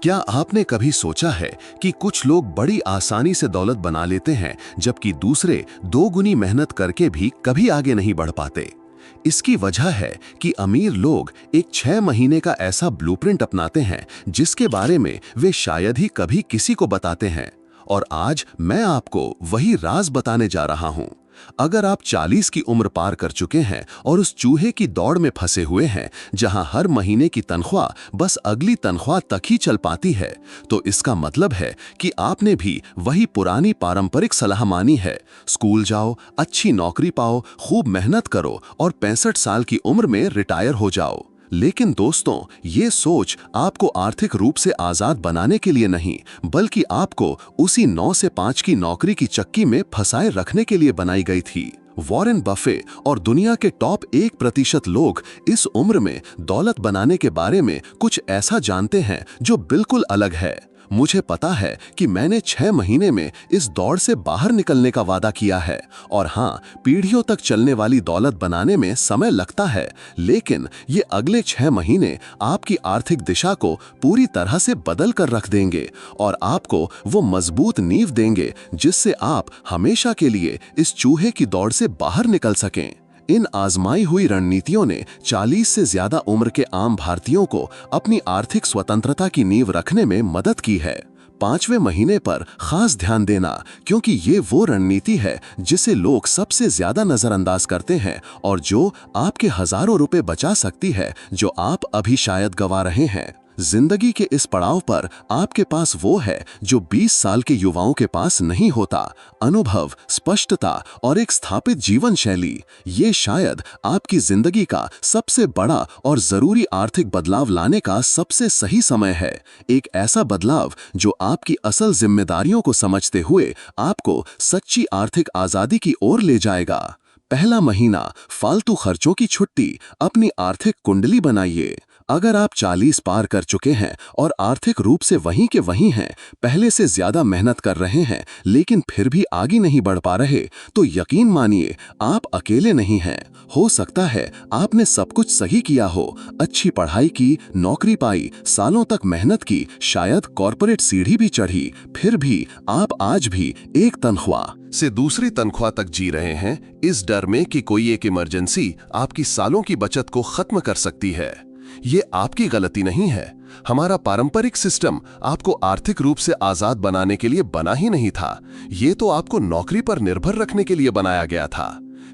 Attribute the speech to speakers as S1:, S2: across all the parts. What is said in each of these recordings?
S1: क्या आपने कभी सोचा है कि कुछ लोग बड़ी आसानी से दौलत बना लेते हैं, जबकि दूसरे दोगुनी मेहनत करके भी कभी आगे नहीं बढ़ पाते? इसकी वजह है कि अमीर लोग एक 6 महीने का ऐसा ब्लूप्रिंट अपनाते हैं जिसके बारे में वे शायद ही कभी किसी को बताते हैं। और आज मैं आपको वही राज बताने जा रहा हूं। अगर आप 40 की उम्र पार कर चुके हैं और उस चूहे की दौड़ में फंसे हुए हैं जहां हर महीने की तनख्वाह बस अगली तनख्वाह तक ही चल पाती है, तो इसका मतलब है कि आपने भी वही पुरानी पारंपरिक सलाह मानी है। स्कूल जाओ, अच्छी नौकरी पाओ, खूब मेहनत करो और 65 साल की उम्र में रिटायर हो जाओ। लेकिन दोस्तों, ये सोच आपको आर्थिक रूप से आजाद बनाने के लिए नहीं, बल्कि आपको उसी 9 से 5 की नौकरी की चक्की में फंसाए रखने के लिए बनाई गई थी। वॉरेन बफे और दुनिया के टॉप 1% लोग इस उम्र में दौलत बनाने के बारे में कुछ ऐसा जानते हैं जो बिल्कुल अलग है। मुझे पता है कि मैंने 6 महीने में इस दौड़ से बाहर निकलने का वादा किया है। और हाँ, पीढ़ियों तक चलने वाली दौलत बनाने में समय लगता है, लेकिन ये अगले 6 महीने आपकी आर्थिक दिशा को पूरी तरह से बदल कर रख देंगे और आपको वो मजबूत नींव देंगे जिससे आप हमेशा के लिए इस चूहे की दौड़ से बाहर निकल सकें। इन आजमाई हुई रणनीतियों ने 40 से ज्यादा उम्र के आम भारतीयों को अपनी आर्थिक स्वतंत्रता की नींव रखने में मदद की है। 5वें महीने पर खास ध्यान देना, क्योंकि ये वो रणनीति है जिसे लोग सबसे ज्यादा नजरअंदाज करते हैं और जो आपके हजारों रुपए बचा सकती है जो आप अभी शायद गंवा रहे हैं। जिंदगी के इस पड़ाव पर आपके पास वो है जो 20 साल के युवाओं के पास नहीं होता: अनुभव, स्पष्टता और एक स्थापित जीवन शैली। ये शायद आपकी जिंदगी का सबसे बड़ा और जरूरी आर्थिक बदलाव लाने का सबसे सही समय है। एक ऐसा बदलाव जो आपकी असल जिम्मेदारियों को समझते हुए आपको सच्ची आर्थिक आजादी की ओर ले जाएगा। पहला महीना, फालतू खर्चों की छुट्टी। अपनी आर्थिक कुंडली बनाइए। अगर आप 40 पार कर चुके हैं और आर्थिक रूप से वहीं के वहीं हैं, पहले से ज्यादा मेहनत कर रहे हैं लेकिन फिर भी आगे नहीं बढ़ पा रहे, तो यकीन मानिए आप अकेले नहीं हैं। हो सकता है आपने सब कुछ सही किया हो, अच्छी पढ़ाई की, नौकरी पाई, सालों तक मेहनत की, शायद कॉर्पोरेट सीढ़ी भी चढ़ी, फिर भी आप आज भी एक तनख्वाह से दूसरी तनख्वाह तक जी रहे हैं, इस डर में कि कोई एक इमरजेंसी आपकी सालों की बचत को खत्म कर सकती है। ये आपकी गलती नहीं है। हमारा पारंपरिक सिस्टम आपको आर्थिक रूप से आजाद बनाने के लिए बना ही नहीं था। ये तो आपको नौकरी पर निर्भर रखने के लिए बनाया गया था।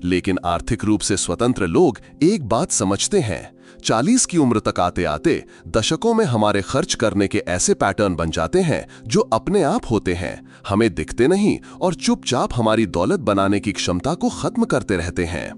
S1: लेकिन आर्थिक रूप से स्वतंत्र लोग एक बात समझते हैं: 40 की उम्र तक आते आते दशकों में हमारे खर्च करने के ऐसे पैटर्न बन जाते हैं जो अपने आप होते हैं, हमें दिखते नहीं और चुपचाप हमारी दौलत बनाने की क्षमता को खत्म करते रहते हैं।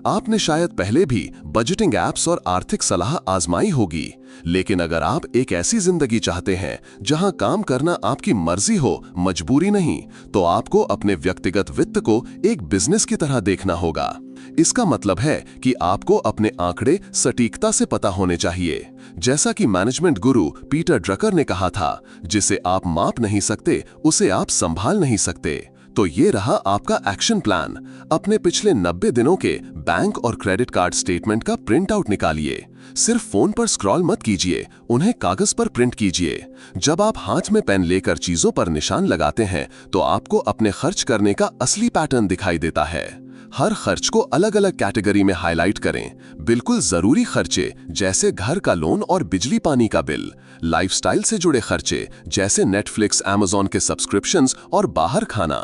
S1: आपने शायद पहले भी बजटिंग एप्स और आर्थिक सलाह आजमाई होगी, लेकिन अगर आप एक ऐसी जिंदगी चाहते हैं जहां काम करना आपकी मर्जी हो, मजबूरी नहीं, तो आपको अपने व्यक्तिगत वित्त को एक बिजनेस की तरह देखना होगा। इसका मतलब है कि आपको अपने आंकड़े सटीकता से पता होने चाहिए। जैसा कि मैनेजमेंट गुरु पीटर ड्रकर ने कहा था, जिसे आप माप नहीं सकते उसे आप संभाल नहीं सकते। तो ये रहा आपका एक्शन प्लान। अपने पिछले 90 दिनों के बैंक और क्रेडिट कार्ड स्टेटमेंट का प्रिंट आउट निकालिए। सिर्फ फोन पर स्क्रॉल मत कीजिए, उन्हें कागज पर प्रिंट कीजिए। जब आप हाथ में पेन लेकर चीजों पर निशान लगाते हैं तो आपको अपने खर्च करने का असली पैटर्न दिखाई देता है। हर खर्च को अलग अलग कैटेगरी में हाईलाइट करें। बिल्कुल जरूरी खर्चे जैसे घर का लोन और बिजली पानी का बिल, लाइफस्टाइल से जुड़े खर्चे जैसे नेटफ्लिक्स, अमेज़न के सब्सक्रिप्शंस और बाहर खाना,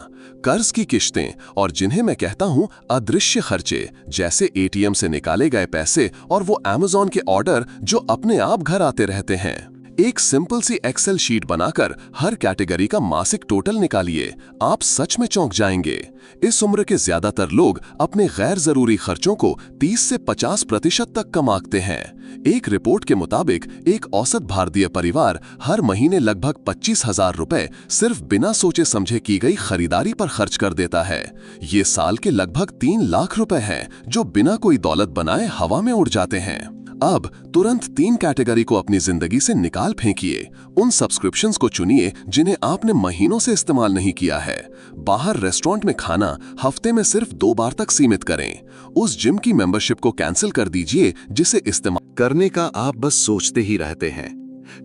S1: कर्ज की किश्तें और जिन्हें मैं कहता हूं अदृश्य खर्चे जैसे एटीएम से निकाले गए पैसे और वो अमेज़न के ऑर्डर जो अपने आप घर आते रहते हैं। एक सिंपल सी एक्सेल शीट बनाकर हर कैटेगरी का मासिक टोटल निकालिए। आप सच में चौंक जाएंगे। इस उम्र के ज्यादातर लोग अपने गैर जरूरी खर्चों को 30 से 50% तक कम आंकते हैं। एक रिपोर्ट के मुताबिक एक औसत भारतीय परिवार हर महीने लगभग 25,000 रुपए सिर्फ बिना सोचे समझे की गई खरीदारी पर खर्च कर देता है। ये साल के लगभग 3 लाख रुपए हैं जो बिना कोई दौलत बनाए हवा में उड़ जाते हैं। अब तुरंत 3 कैटेगरी को अपनी जिंदगी से निकाल फेंकिए। उन सब्सक्रिप्शंस को चुनिए जिन्हें आपने महीनों से इस्तेमाल नहीं किया है। बाहर रेस्टोरेंट में खाना हफ्ते में सिर्फ 2 बार तक सीमित करें। उस जिम की मेंबरशिप को कैंसिल कर दीजिए जिसे इस्तेमाल करने का आप बस सोचते ही रहते हैं।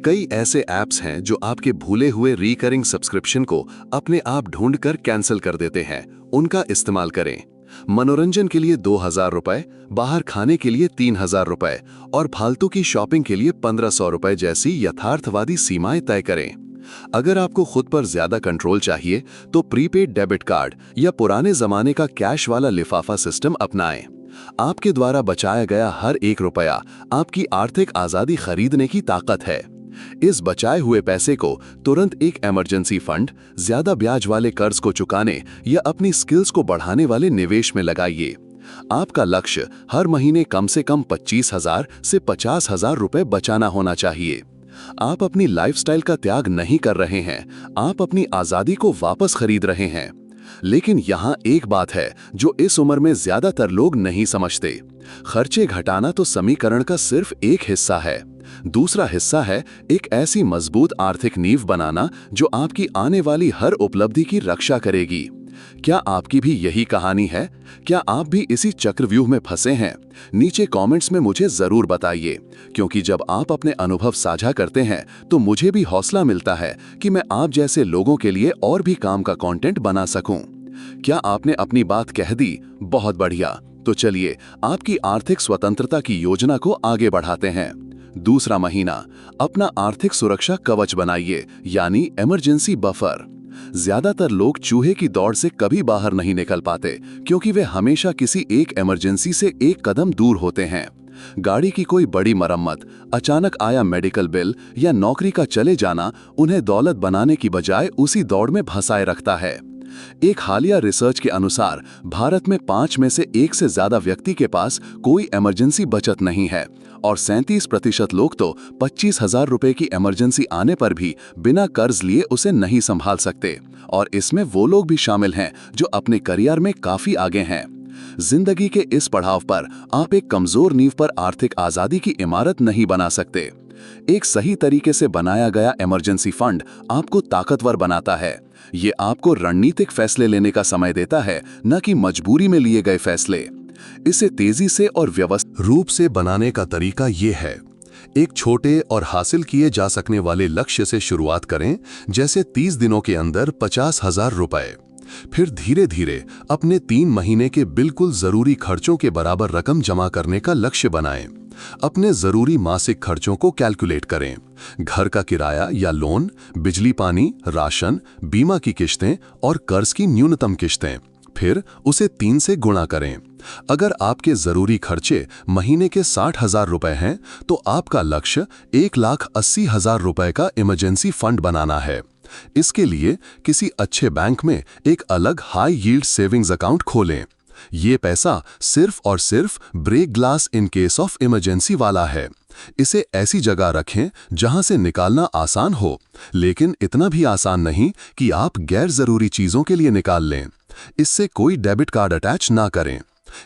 S1: कई ऐसे ऐप्स हैं जो आपके भूले हुए रिकरिंग सब्सक्रिप्शन को अपने आप ढूंढकर कैंसिल कर देते हैं। उनका इस्तेमाल करें। मनोरंजन के लिए 2,000 रुपए, बाहर खाने के लिए 3,000 रुपए और फालतू की शॉपिंग के लिए 1,500 रुपए जैसी यथार्थवादी सीमाएं तय करें। अगर आपको खुद पर ज्यादा कंट्रोल चाहिए तो प्रीपेड डेबिट कार्ड या पुराने जमाने का कैश वाला लिफाफा सिस्टम अपनाएं। आपके द्वारा बचाया गया हर एक रुपया आपकी आर्थिक आजादी खरीदने की ताकत है। इस बचाए हुए पैसे को तुरंत एक इमरजेंसी फंड, ज्यादा ब्याज वाले कर्ज को चुकाने या अपनी स्किल्स को बढ़ाने वाले निवेश में लगाइए। आपका लक्ष्य हर महीने कम से कम 25,000 से 50,000 रुपए बचाना होना चाहिए। आप अपनी लाइफस्टाइल का त्याग नहीं कर रहे हैं, आप अपनी आजादी को वापस खरीद रहे हैं। लेकिन यहाँ एक बात है जो इस उम्र में ज्यादातर लोग नहीं समझते। खर्चे घटाना तो समीकरण का सिर्फ एक हिस्सा है। दूसरा हिस्सा है एक ऐसी मजबूत आर्थिक नींव बनाना जो आपकी आने वाली हर उपलब्धि की रक्षा करेगी। क्या आपकी भी यही कहानी है? क्या आप भी इसी चक्रव्यूह में फंसे हैं? नीचे कमेंट्स में मुझे जरूर बताइए, क्योंकि जब आप अपने अनुभव साझा करते हैं तो मुझे भी हौसला मिलता है कि मैं आप जैसे लोगों के लिए और भी काम का कंटेंट बना सकूं। क्या आपने अपनी बात कह दी? बहुत बढ़िया। तो चलिए आपकी आर्थिक स्वतंत्रता की योजना को आगे बढ़ाते हैं। दूसरा महीना, अपना आर्थिक सुरक्षा कवच बनाइए, यानी इमरजेंसी बफर। ज्यादातर लोग चूहे की दौड़ से कभी बाहर नहीं निकल पाते, क्योंकि वे हमेशा किसी एक इमरजेंसी से एक कदम दूर होते हैं। गाड़ी की कोई बड़ी मरम्मत, अचानक आया मेडिकल बिल या नौकरी का चले जाना उन्हें दौलत बनाने की बजाय उसी दौड़ में फंसाए रखता है। एक हालिया रिसर्च के अनुसार भारत में 5 में से 1 से ज्यादा व्यक्ति के पास कोई इमरजेंसी बचत नहीं है और 37% लोग तो 25,000 रुपए की इमरजेंसी आने पर भी बिना कर्ज लिए उसे नहीं संभाल सकते। और इसमें वो लोग भी शामिल हैं जो अपने करियर में काफी आगे हैं। जिंदगी के इस पड़ाव पर आप एक कमजोर नींव पर आर्थिक आजादी की इमारत नहीं बना सकते। एक सही तरीके से बनाया गया इमरजेंसी फंड आपको ताकतवर बनाता है। ये आपको रणनीतिक फैसले लेने का समय देता है, न कि मजबूरी में लिए गए फैसले। इसे तेजी से और व्यवस्थित रूप से बनाने का तरीका ये है। एक छोटे और हासिल किए जा सकने वाले लक्ष्य से शुरुआत करें, जैसे 30 दिनों के अंदर 50,000 रुपए। फिर धीरे धीरे अपने 3 महीने के बिल्कुल जरूरी खर्चों के बराबर रकम जमा करने का लक्ष्य बनाएं। अपने जरूरी मासिक खर्चों को कैलकुलेट करें। घर का किराया या लोन, बिजली पानी, राशन, बीमा की किश्तें और कर्ज की न्यूनतम किश्तें। फिर उसे 3 से गुणा करें। अगर आपके जरूरी खर्चे महीने के 60,000 रुपए हैं, तो आपका लक्ष्य 1,80,000 रुपए का इमरजेंसी फंड बनाना है। इसके लिए किसी अच्छे बैंक में एक अलग हाई यील्ड सेविंग्स अकाउंट खोलें। ये पैसा सिर्फ और सिर्फ break glass in case of emergency वाला है। इसे ऐसी जगह रखें जहां से निकालना आसान हो, लेकिन इतना भी आसान नहीं कि आप गैर जरूरी चीजों के लिए निकाल लें। इससे कोई डेबिट कार्ड अटैच ना करें।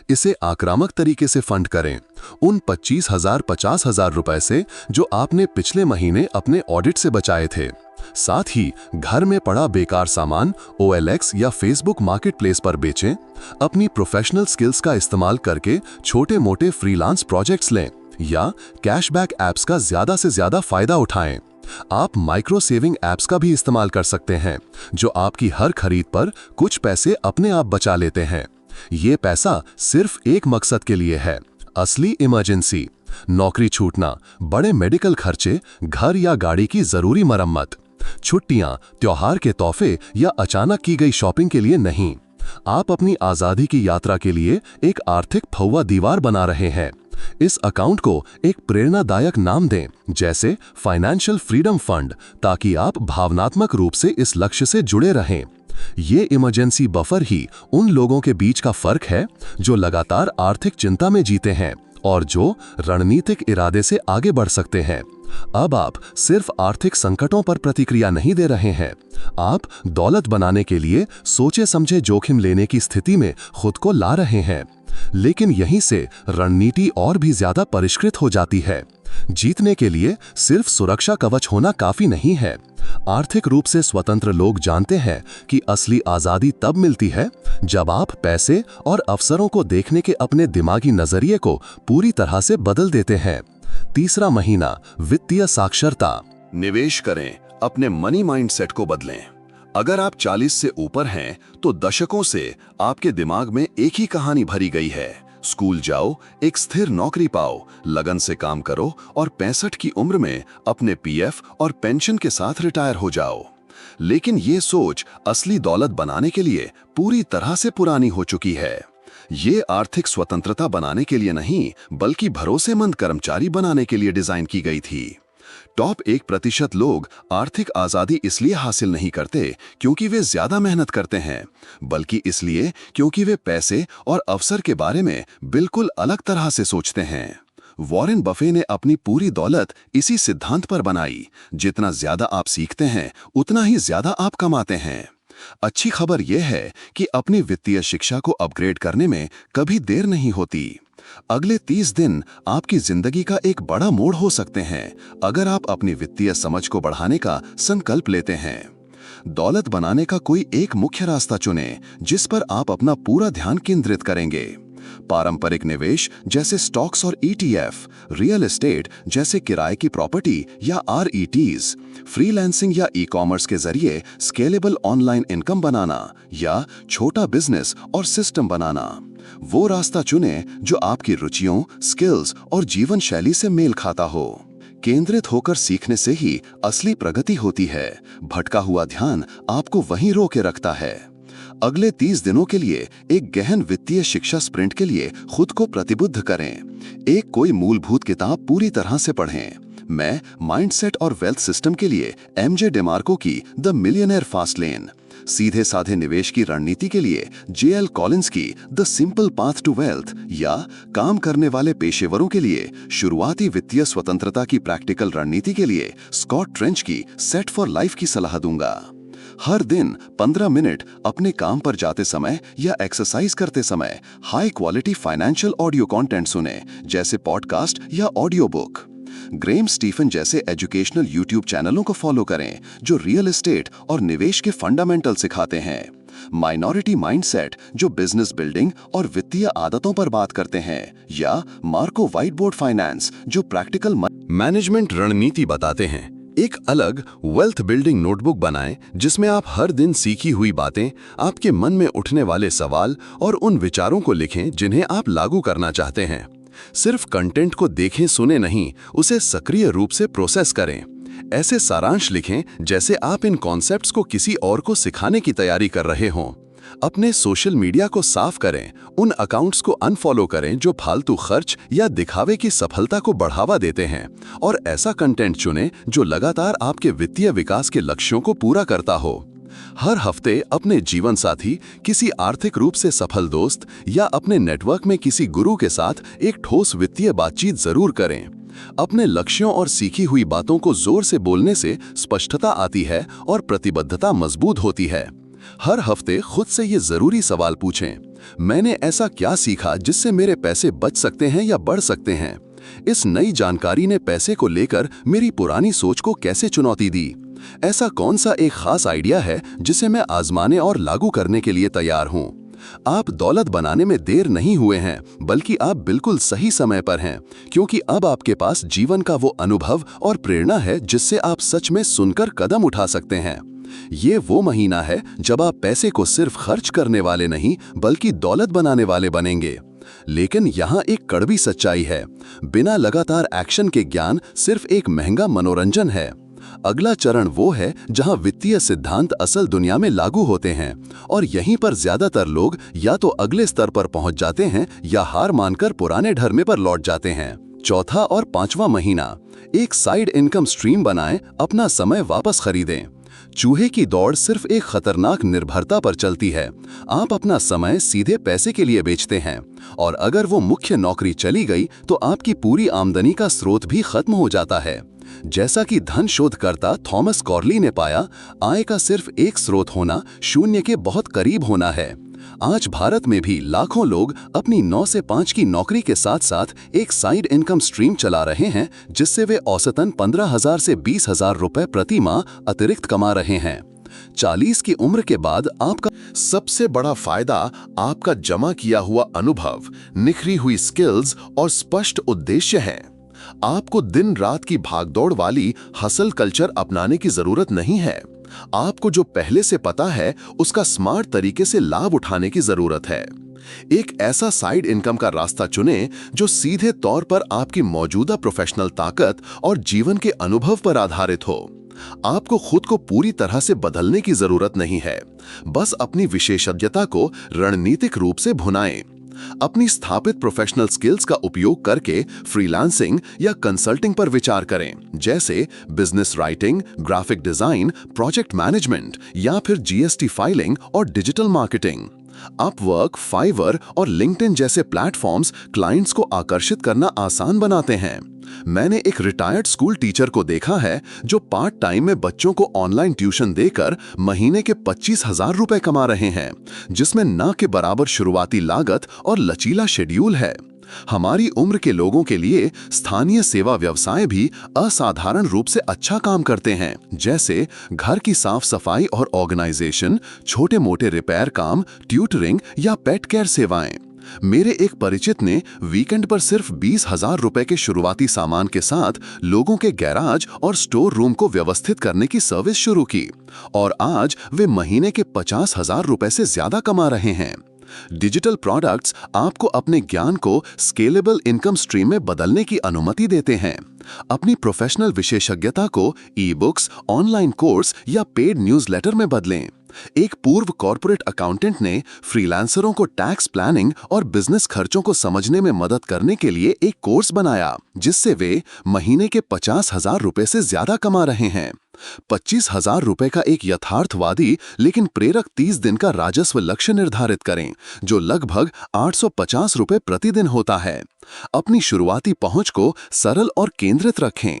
S1: इसे आक्रामक तरीके से फंड करें। उन 25,000-50,000 रुपए से जो आपने पिछले महीने अपने ऑडिट से बचाए थे। साथ ही घर में पड़ा बेकार सामान OLX या Facebook मार्केटप्लेस पर बेचें। अपनी प्रोफेशनल स्किल्स का इस्तेमाल करके छोटे मोटे फ्रीलांस प्रोजेक्ट्स लें या कैशबैक ऐप्स का ज्यादा से ज्यादा फायदा उठाएं। आप माइक्रो सेविंग ऐप्स का भी इस्तेमाल कर सकते हैं, जो आपकी हर खरीद पर कुछ पैसे अपने आप बचा लेते हैं। ये पैसा सिर्फ एक मकसद के लिए है, असली इमरजेंसी। नौकरी छूटना, बड़े मेडिकल खर्चे, घर या गाड़ी की जरूरी मरम्मत, छुट्टियां, त्योहार के तोहफे या अचानक की गई शॉपिंग के लिए नहीं। आप अपनी आजादी की यात्रा के लिए एक आर्थिक फौवा दीवार बना रहे हैं। इस अकाउंट को एक प्रेरणादायक नाम दें, जैसे फाइनेंशियल फ्रीडम फंड, ताकि आप भावनात्मक रूप से इस लक्ष्य से जुड़े रहें। ये इमरजेंसी बफर ही उन लोगों के बीच का फर्क है जो लगातार आर्थिक चिंता में जीते हैं और जो रणनीतिक इरादे से आगे बढ़ सकते हैं। अब आप सिर्फ आर्थिक संकटों पर प्रतिक्रिया नहीं दे रहे हैं, आप दौलत बनाने के लिए सोचे समझे जोखिम लेने की स्थिति में खुद को ला रहे हैं। लेकिन यहीं से रणनीति और भी ज्यादा परिष्कृत हो जाती है। जीतने के लिए सिर्फ सुरक्षा कवच होना काफी नहीं है। आर्थिक रूप से स्वतंत्र लोग जानते हैं कि असली आजादी तब मिलती है जब आप पैसे और अवसरों को देखने के अपने दिमागी नजरिए को पूरी तरह से बदल देते हैं। तीसरा महीना, वित्तीय साक्षरता। निवेश करें, अपने मनी माइंडसेट को बदलें। अगर आप 40 से ऊपर हैं तो दशकों से आपके दिमाग में एक ही कहानी भरी गई है। स्कूल जाओ, एक स्थिर नौकरी पाओ, लगन से काम करो और 65 की उम्र में अपने पीएफ और पेंशन के साथ रिटायर हो जाओ। लेकिन ये सोच असली दौलत बनाने के लिए पूरी तरह से पुरानी हो चुकी है। ये आर्थिक स्वतंत्रता बनाने के लिए नहीं, बल्कि भरोसेमंद कर्मचारी बनाने के लिए डिजाइन की गई थी। टॉप 1% लोग आर्थिक आजादी इसलिए हासिल नहीं करते क्योंकि वे ज्यादा मेहनत करते हैं, बल्कि इसलिए क्योंकि वे पैसे और अवसर के बारे में बिल्कुल अलग तरह से सोचते हैं। वॉरेन बफे ने अपनी पूरी दौलत इसी सिद्धांत पर बनाई, जितना ज्यादा आप सीखते हैं उतना ही ज्यादा आप कमाते हैं। अच्छी खबर यह है कि अपनी वित्तीय शिक्षा को अपग्रेड करने में कभी देर नहीं होती। अगले 30 दिन आपकी जिंदगी का एक बड़ा मोड़ हो सकते हैं अगर आप अपनी वित्तीय समझ को बढ़ाने का संकल्प लेते हैं। दौलत बनाने का कोई एक मुख्य रास्ता चुनें जिस पर आप अपना पूरा ध्यान केंद्रित करेंगे। पारंपरिक निवेश जैसे स्टॉक्स और ईटीएफ, रियल एस्टेट जैसे किराए की प्रॉपर्टी या आरईटीज, फ्रीलांसिंग या ई-कॉमर्स के जरिए स्केलेबल ऑनलाइन इनकम बनाना या छोटा बिजनेस और सिस्टम बनाना। वो रास्ता चुनें जो आपकी रुचियों, स्किल्स और जीवन शैली से मेल खाता हो। केंद्रित होकर सीखने से ही असली प्रगति होती है। भटका हुआ ध्यान आपको वहीं रोके रखता है। अगले 30 दिनों के लिए एक गहन वित्तीय शिक्षा स्प्रिंट के लिए खुद को प्रतिबद्ध करें। एक कोई मूलभूत किताब पूरी तरह से पढ़ें। मैं माइंडसेट और वेल्थ सिस्टम के लिए एमजे डेमार्को की द मिलियनेयर फास्ट लेन, सीधे साधे निवेश की रणनीति के लिए जेएल कॉलिंस की the simple path to wealth या काम करने वाले पेशेवरों के लिए शुरुआती वित्तीय स्वतंत्रता की प्रैक्टिकल रणनीति के लिए स्कॉट ट्रेंच की सेट फॉर लाइफ की सलाह दूंगा। हर दिन 15 मिनट अपने काम पर जाते समय या एक्सरसाइज करते समय high quality financial audio content सुने, जैसे पॉडकास्ट या ऑडियो बुक। ग्रेम स्टीफन जैसे एजुकेशनल यूट्यूब चैनलों को फॉलो करें जो रियल एस्टेट और निवेश के फंडामेंटल सिखाते हैं। माइनॉरिटी माइंडसेट जो बिजनेस बिल्डिंग और वित्तीय आदतों पर बात करते हैं, या मार्को व्हाइट बोर्ड फाइनेंस जो प्रैक्टिकल मैनेजमेंट रणनीति बताते हैं। एक अलग वेल्थ बिल्डिंग नोटबुक बनाएं जिसमें आप हर दिन सीखी हुई बातें, आपके मन में उठने वाले सवाल और उन विचारों को लिखें जिन्हें आप लागू करना चाहते हैं। सिर्फ कंटेंट को देखें सुने नहीं, उसे सक्रिय रूप से प्रोसेस करें। ऐसे सारांश लिखें जैसे आप इन कॉन्सेप्ट्स को किसी और को सिखाने की तैयारी कर रहे हों। अपने सोशल मीडिया को साफ करें, उन अकाउंट्स को अनफॉलो करें जो फालतू खर्च या दिखावे की सफलता को बढ़ावा देते हैं, और ऐसा कंटेंट चुनें जो लगातार आपके वित्तीय विकास के लक्ष्यों को पूरा करता हो। हर हफ्ते अपने जीवन साथी, किसी आर्थिक रूप से सफल दोस्त या अपने नेटवर्क में किसी गुरु के साथ एक ठोस वित्तीय बातचीत जरूर करें। अपने लक्ष्यों और सीखी हुई बातों को जोर से बोलने से स्पष्टता आती है और प्रतिबद्धता मजबूत होती है। हर हफ्ते खुद से ये जरूरी सवाल पूछें, मैंने ऐसा क्या सीखा जिससे मेरे पैसे बच सकते हैं या बढ़ सकते हैं? इस नई जानकारी ने पैसे को लेकर मेरी पुरानी सोच को कैसे चुनौती दी? ऐसा कौन सा एक खास आइडिया है जिसे मैं आजमाने और लागू करने के लिए तैयार हूं? आप दौलत बनाने में देर नहीं हुए हैं, बल्कि आप बिल्कुल सही समय पर हैं, क्योंकि अब आपके पास जीवन का वो अनुभव और प्रेरणा है जिससे आप सच में सुनकर कदम उठा सकते हैं। ये वो महीना है जब आप पैसे को सिर्फ खर्च करने वाले नहीं, बल्कि दौलत बनाने वाले बनेंगे। लेकिन यहाँ एक कड़वी सच्चाई है, बिना लगातार एक्शन के ज्ञान सिर्फ एक महंगा मनोरंजन है। अगला चरण वो है जहां वित्तीय सिद्धांत असल दुनिया में लागू होते हैं, और यहीं पर ज्यादातर लोग या तो अगले स्तर पर पहुंच जाते हैं या हार मानकर पुराने ढर्मे पर लौट जाते हैं। चौथा और पांचवा महीना, एक साइड इनकम स्ट्रीम बनाएं, अपना समय वापस खरीदें। चूहे की दौड़ सिर्फ एक खतरनाक निर्भरता पर चलती है। आप अपना समय सीधे पैसे के लिए बेचते हैं, और अगर वो मुख्य नौकरी चली गई तो आपकी पूरी आमदनी का स्रोत भी खत्म हो जाता है। जैसा कि धन शोधकर्ता थॉमस कॉर्ली ने पाया, आय का सिर्फ एक स्रोत होना शून्य के बहुत करीब होना है। आज भारत में भी लाखों लोग अपनी 9 से 5 की नौकरी के साथ साथ एक साइड इनकम स्ट्रीम चला रहे हैं, जिससे वे औसतन 15,000 से 20,000 रुपए प्रति माह अतिरिक्त कमा रहे हैं। 40 की उम्र के बाद आपका सबसे बड़ा फायदा आपका जमा किया हुआ अनुभव, निखरी हुई स्किल्स और स्पष्ट उद्देश्य है। आपको दिन रात की भागदौड़ वाली हसल कल्चर अपनाने की जरूरत नहीं है। आपको जो पहले से पता है उसका स्मार्ट तरीके से लाभ उठाने की जरूरत है। एक ऐसा साइड इनकम का रास्ता चुनें जो सीधे तौर पर आपकी मौजूदा प्रोफेशनल ताकत और जीवन के अनुभव पर आधारित हो। आपको खुद को पूरी तरह से बदलने की जरूरत नहीं है, बस अपनी विशेषज्ञता को रणनीतिक रूप से भुनाएं। अपनी स्थापित प्रोफेशनल स्किल्स का उपयोग करके फ्रीलांसिंग या कंसल्टिंग पर विचार करें, जैसे business writing, graphic design, project management या फिर जीएसटी फाइलिंग और डिजिटल मार्केटिंग। अपवर्क, फाइवर और लिंक्डइन जैसे प्लेटफॉर्म्स क्लाइंट्स को आकर्षित करना आसान बनाते हैं। मैंने एक रिटायर्ड स्कूल टीचर को देखा है जो पार्ट टाइम में बच्चों को ऑनलाइन ट्यूशन देकर महीने के 25,000 रुपए कमा रहे हैं, जिसमें ना के बराबर शुरुआती लागत और लचीला शेड्यूल है। हमारी उम्र के लोगों के लिए स्थानीय सेवा व्यवसाय भी असाधारण रूप से अच्छा काम करते हैं, जैसे घर की साफ सफाई और ऑर्गेनाइजेशन, छोटे मोटे रिपेयर काम, ट्यूटरिंग या पेट केयर सेवाएं। मेरे एक परिचित ने वीकेंड पर सिर्फ 20,000 रुपए के शुरुआती सामान के साथ लोगों के गैराज और स्टोर रूम को व्यवस्थित करने की सर्विस शुरू की और आज वे महीने के 50,000 रुपए से ज्यादा कमा रहे हैं। डिजिटल प्रोडक्ट्स आपको अपने ज्ञान को स्केलेबल इनकम स्ट्रीम में बदलने की अनुमति देते हैं। अपनी प्रोफेशनल विशेषज्ञता को ई बुक्स, ऑनलाइन कोर्स या पेड न्यूज़लेटर में बदलें। एक पूर्व कॉर्पोरेट अकाउंटेंट ने फ्रीलांसरों को टैक्स प्लानिंग और बिजनेस खर्चों को समझने में मदद करने के लिए एक कोर्स बनाया, जिससे वे महीने के 50,000 रुपए से ज्यादा कमा रहे हैं। 25,000 रुपए का एक यथार्थवादी लेकिन प्रेरक 30 दिन का राजस्व लक्ष्य निर्धारित करें, जो लगभग 850 रुपए प्रतिदिन होता है। अपनी शुरुआती पहुंच को सरल और केंद्रित रखें।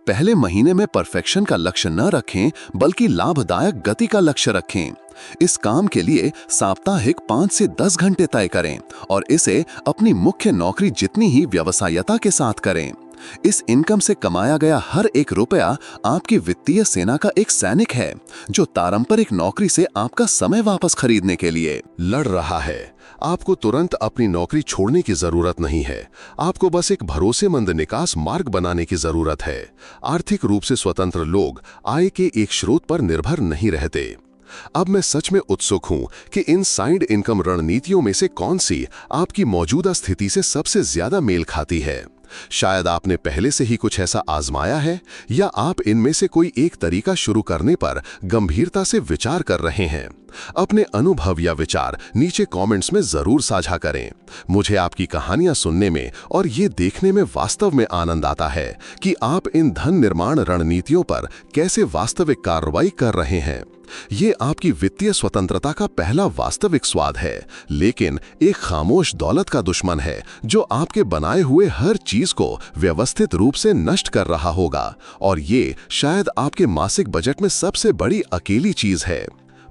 S1: पहले महीने में परफेक्शन का लक्ष्य न रखें, बल्कि लाभदायक गति का लक्ष्य रखें। इस काम के लिए साप्ताहिक 5 से 10 घंटे तय करें और इसे अपनी मुख्य नौकरी जितनी ही व्यवसायता के साथ करें। इस इनकम से कमाया गया हर एक रुपया आपकी वित्तीय सेना का एक सैनिक है, जो पारंपरिक नौकरी से आपका समय वापस खरीदने के लिए लड़ रहा है। आपको तुरंत अपनी नौकरी छोड़ने की जरूरत नहीं है, आपको बस एक भरोसेमंद निकास मार्ग बनाने की जरूरत है। आर्थिक रूप से स्वतंत्र लोग आय के एक स्रोत पर निर्भर नहीं रहते। अब मैं सच में उत्सुक हूं कि इन साइड इनकम रणनीतियों में से कौन सी आपकी मौजूदा स्थिति से सबसे ज्यादा मेल खाती है। शायद आपने पहले से ही कुछ ऐसा आजमाया है, या आप इनमें से कोई एक तरीका शुरू करने पर गंभीरता से विचार कर रहे हैं। अपने अनुभव या विचार नीचे कमेंट्स में जरूर साझा करें। मुझे आपकी कहानियां सुनने में और ये देखने में वास्तव में आनंद आता है कि आप इन धन निर्माण रणनीतियों पर कैसे वास्तविक कार्रवाई कर रहे हैं। ये आपकी वित्तीय स्वतंत्रता का पहला वास्तविक स्वाद है, लेकिन एक खामोश दौलत का दुश्मन है जो आपके बनाए हुए हर चीज को व्यवस्थित रूप से नष्ट कर रहा होगा, और ये शायद आपके मासिक बजट में सबसे बड़ी अकेली चीज है।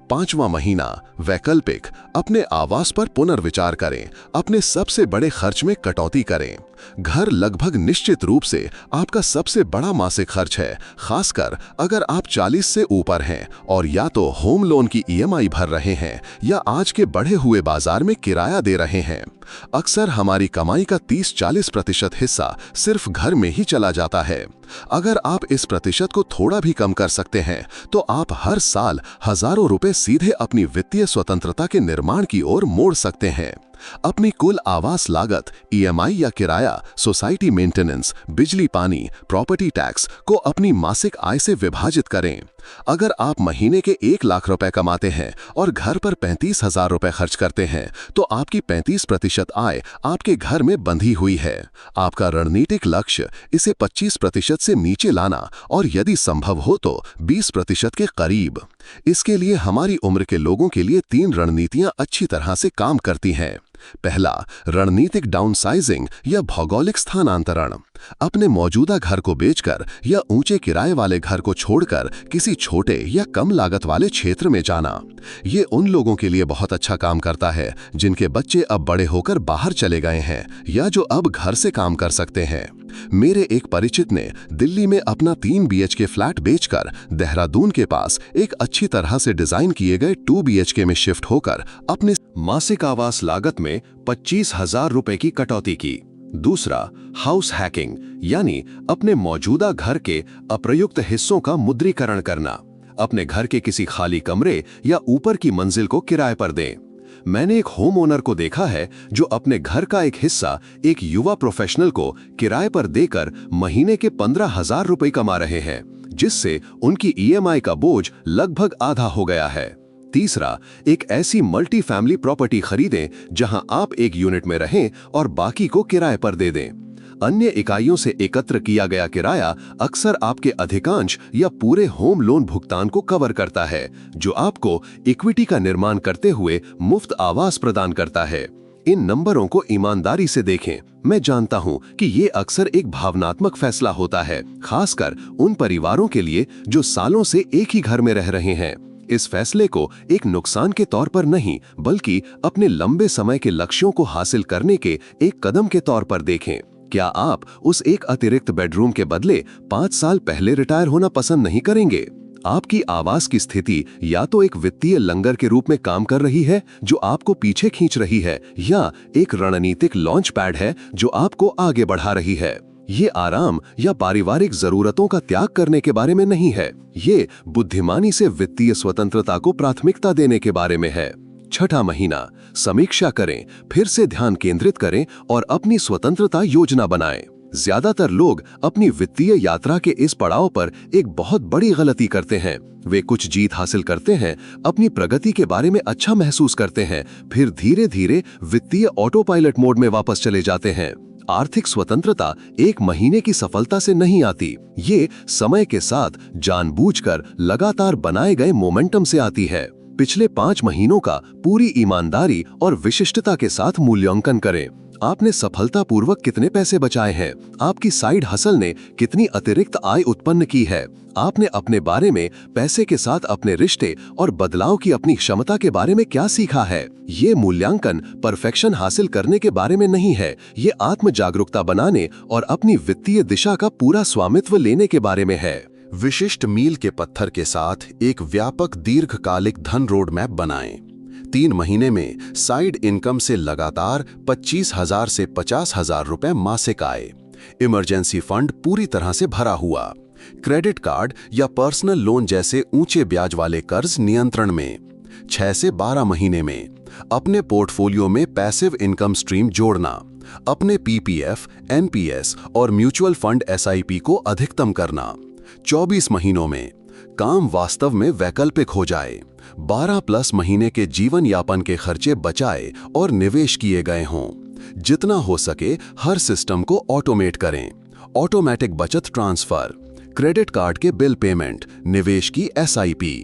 S1: 5वां महीना वैकल्पिक। अपने आवास पर पुनर्विचार करें, अपने सबसे बड़े खर्च में कटौती करें। घर लगभग निश्चित रूप से आपका सबसे बड़ा मासिक खर्च है, खासकर अगर आप 40 से ऊपर हैं और या तो होम लोन की ईएमआई भर रहे हैं या आज के बढ़े हुए बाजार में किराया दे रहे हैं। अक्सर हमारी कमाई का 30-40% हिस्सा सिर्फ घर में ही चला जाता है। अगर आप इस प्रतिशत को थोड़ा भी कम कर सकते हैं तो आप हर साल हजारों रुपए सीधे अपनी वित्तीय स्वतंत्रता के निर्माण की ओर मोड़ सकते हैं। अपनी कुल आवास लागत, ईएमआई या किराया, सोसाइटी मेंटेनेंस, बिजली पानी, प्रॉपर्टी टैक्स को अपनी मासिक आय से विभाजित करें। अगर आप महीने के 1 लाख रुपए कमाते हैं और घर पर 35,000 रुपए खर्च करते हैं तो आपकी 35% आय आपके घर में बंधी हुई है। आपका रणनीतिक लक्ष्य इसे 25% से नीचे लाना और यदि संभव हो तो 20% के करीब। इसके लिए हमारी उम्र के लोगों के लिए 3 रणनीतियां अच्छी तरह से काम करती हैं। पहला, रणनीतिक डाउनसाइजिंग या भौगोलिक स्थानांतरण। अपने मौजूदा घर को बेचकर या ऊंचे किराए वाले घर को छोड़कर किसी छोटे या कम लागत वाले क्षेत्र में जाना। ये उन लोगों के लिए बहुत अच्छा काम करता है जिनके बच्चे अब बड़े होकर बाहर चले गए हैं या जो अब घर से काम कर सकते हैं। मेरे एक परिचित ने दिल्ली में अपना 3 BHK फ्लैट बेचकर देहरादून के पास एक अच्छी तरह से डिजाइन किए गए 2 BHK में शिफ्ट होकर अपने मासिक आवास लागत में 25,000 रुपए की कटौती की। दूसरा, हाउस हैकिंग, यानी अपने मौजूदा घर के अप्रयुक्त हिस्सों का मुद्रीकरण करना। अपने घर के किसी खाली कमरे या ऊपर की मंजिल को किराए पर दें। मैंने एक होम ओनर को देखा है जो अपने घर का एक हिस्सा एक युवा प्रोफेशनल को किराए पर देकर महीने के 15,000 रुपए कमा रहे हैं, जिससे उनकी ईएमआई का बोझ लगभग आधा हो गया है। तीसरा, एक ऐसी मल्टी फैमिली प्रॉपर्टी खरीदें जहां आप एक यूनिट में रहें और बाकी को किराए पर दे दें। अन्य इकाइयों से एकत्र किया गया किराया अक्सर आपके अधिकांश या पूरे होम लोन भुगतान को कवर करता है, जो आपको इक्विटी का निर्माण करते हुए मुफ्त आवास प्रदान करता है। इन नंबरों को ईमानदारी से देखें। मैं जानता हूं कि ये अक्सर एक भावनात्मक फैसला होता है, खासकर उन परिवारों के लिए जो सालों से एक ही घर में रह रहे हैं। इस फैसले को एक नुकसान के तौर पर नहीं, बल्कि अपने लंबे समय के लक्ष्यों को हासिल करने के एक कदम के तौर पर देखें। क्या आप उस एक अतिरिक्त बेडरूम के बदले 5 साल पहले रिटायर होना पसंद नहीं करेंगे? आपकी आवास की स्थिति या तो एक वित्तीय लंगर के रूप में काम कर रही है जो आपको पीछे खींच रही है, या एक रणनीतिक लॉन्च पैड है जो आपको आगे बढ़ा रही है। ये आराम या पारिवारिक जरूरतों का त्याग करने के बारे में नहीं है, ये बुद्धिमानी से वित्तीय स्वतंत्रता को प्राथमिकता देने के बारे में है। छठा महीना, समीक्षा करें, फिर से ध्यान केंद्रित करें और अपनी स्वतंत्रता योजना बनाएं। ज्यादातर लोग अपनी वित्तीय यात्रा के इस पड़ाव पर एक बहुत बड़ी गलती करते हैं। वे कुछ जीत हासिल करते हैं, अपनी प्रगति के बारे में अच्छा महसूस करते हैं, फिर धीरे धीरे वित्तीय ऑटो पायलट मोड में वापस चले जाते हैं। आर्थिक स्वतंत्रता एक महीने की सफलता से नहीं आती, ये समय के साथ जानबूझकर लगातार बनाए गए मोमेंटम से आती है। पिछले 5 महीनों का पूरी ईमानदारी और विशिष्टता के साथ मूल्यांकन करें। आपने सफलतापूर्वक कितने पैसे बचाए हैं? आपकी साइड हसल ने कितनी अतिरिक्त आय उत्पन्न की है? आपने अपने बारे में, पैसे के साथ अपने रिश्ते और बदलाव की अपनी क्षमता के बारे में क्या सीखा है? ये मूल्यांकन परफेक्शन हासिल करने के बारे में नहीं है, ये आत्म जागरूकता बनाने और अपनी वित्तीय दिशा का पूरा स्वामित्व लेने के बारे में है। विशिष्ट मील के पत्थर के साथ एक व्यापक दीर्घकालिक धन रोड मैप बनाएं। 3 महीने में साइड इनकम से लगातार 25,000 से 50,000 रुपए मासिक आय। इमरजेंसी फंड पूरी तरह से भरा हुआ। क्रेडिट कार्ड या पर्सनल लोन जैसे ऊंचे ब्याज वाले कर्ज नियंत्रण में। 6 से 12 महीने में अपने पोर्टफोलियो में पैसिव इनकम स्ट्रीम जोड़ना। अपने पीपीएफ, एनपीएस और म्यूचुअल फंड एसआईपी को अधिकतम करना। 24 महीनों में काम वास्तव में वैकल्पिक हो जाए। 12+ महीने के जीवन यापन के खर्चे बचाए और निवेश किए गए हों। जितना हो सके हर सिस्टम को ऑटोमेट करें। ऑटोमेटिक बचत ट्रांसफर, क्रेडिट कार्ड के बिल पेमेंट, निवेश की एसआईपी।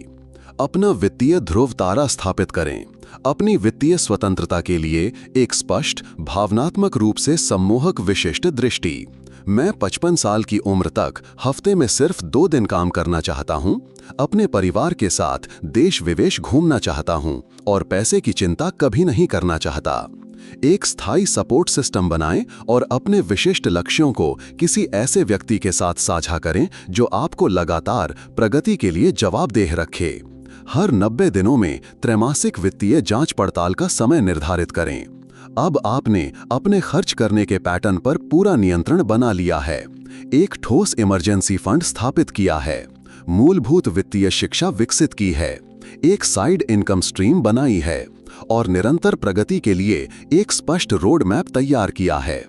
S1: अपना वित्तीय ध्रुव तारा स्थापित करें। अपनी वित्तीय स्वतंत्रता के लिए एक स्पष्ट, भावनात्मक रूप से सम्मोहक विशिष्ट दृष्टि। मैं 55 साल की उम्र तक हफ्ते में सिर्फ 2 दिन काम करना चाहता हूं, अपने परिवार के साथ देश विदेश घूमना चाहता हूं और पैसे की चिंता कभी नहीं करना चाहता। एक स्थायी सपोर्ट सिस्टम बनाएं और अपने विशिष्ट लक्ष्यों को किसी ऐसे व्यक्ति के साथ साझा करें जो आपको लगातार प्रगति के लिए जवाबदेह रखे। हर 90 दिनों में त्रैमासिक वित्तीय जांच पड़ताल का समय निर्धारित करें। अब आपने अपने खर्च करने के पैटर्न पर पूरा नियंत्रण बना लिया है। एक ठोस इमरजेंसी फंड स्थापित किया है। मूलभूत वित्तीय शिक्षा विकसित की है। एक साइड इनकम स्ट्रीम बनाई है और निरंतर प्रगति के लिए एक स्पष्ट रोड मैप तैयार किया है।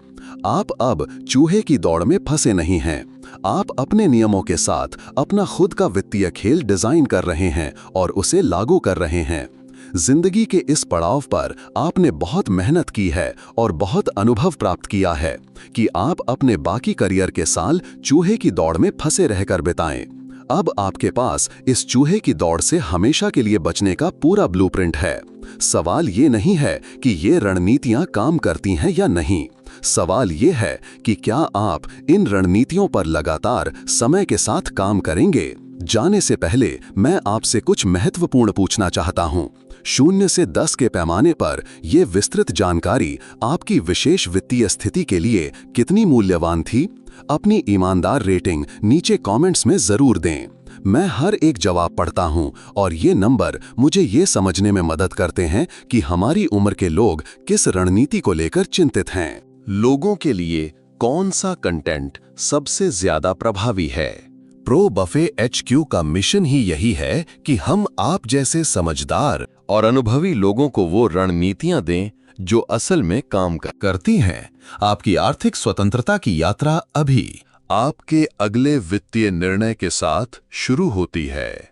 S1: आप अब चूहे की दौड़ में फंसे नहीं हैं। आप अपने नियमों के साथ अपना खुद का वित्तीय खेल डिजाइन कर रहे हैं और उसे लागू कर रहे हैं। जिंदगी के इस पड़ाव पर आपने बहुत मेहनत की है और बहुत अनुभव प्राप्त किया है कि आप अपने बाकी करियर के साल चूहे की दौड़ में फंसे रहकर बिताएं। अब आपके पास इस चूहे की दौड़ से हमेशा के लिए बचने का पूरा ब्लूप्रिंट है। सवाल ये नहीं है कि ये रणनीतियां काम करती हैं या नहीं। सवाल ये है कि क्या आप इन रणनीतियों पर लगातार समय के साथ काम करेंगे। जाने से पहले मैं आपसे कुछ महत्वपूर्ण पूछना चाहता हूं। 0 से 10 के पैमाने पर यह विस्तृत जानकारी आपकी विशेष वित्तीय स्थिति के लिए कितनी मूल्यवान थी? अपनी ईमानदार रेटिंग नीचे कमेंट्स में जरूर दें। मैं हर एक जवाब पढ़ता हूं और ये नंबर मुझे ये समझने में मदद करते हैं कि हमारी उम्र के लोग किस रणनीति को लेकर चिंतित हैं। लोगों के लिए कौन सा कंटेंट सबसे ज्यादा प्रभावी है? प्रो बफे HQ का मिशन ही यही है कि हम आप जैसे समझदार और अनुभवी लोगों को वो रणनीतियां दें जो असल में काम करती हैं। आपकी आर्थिक स्वतंत्रता की यात्रा अभी आपके अगले वित्तीय निर्णय के साथ शुरू होती है।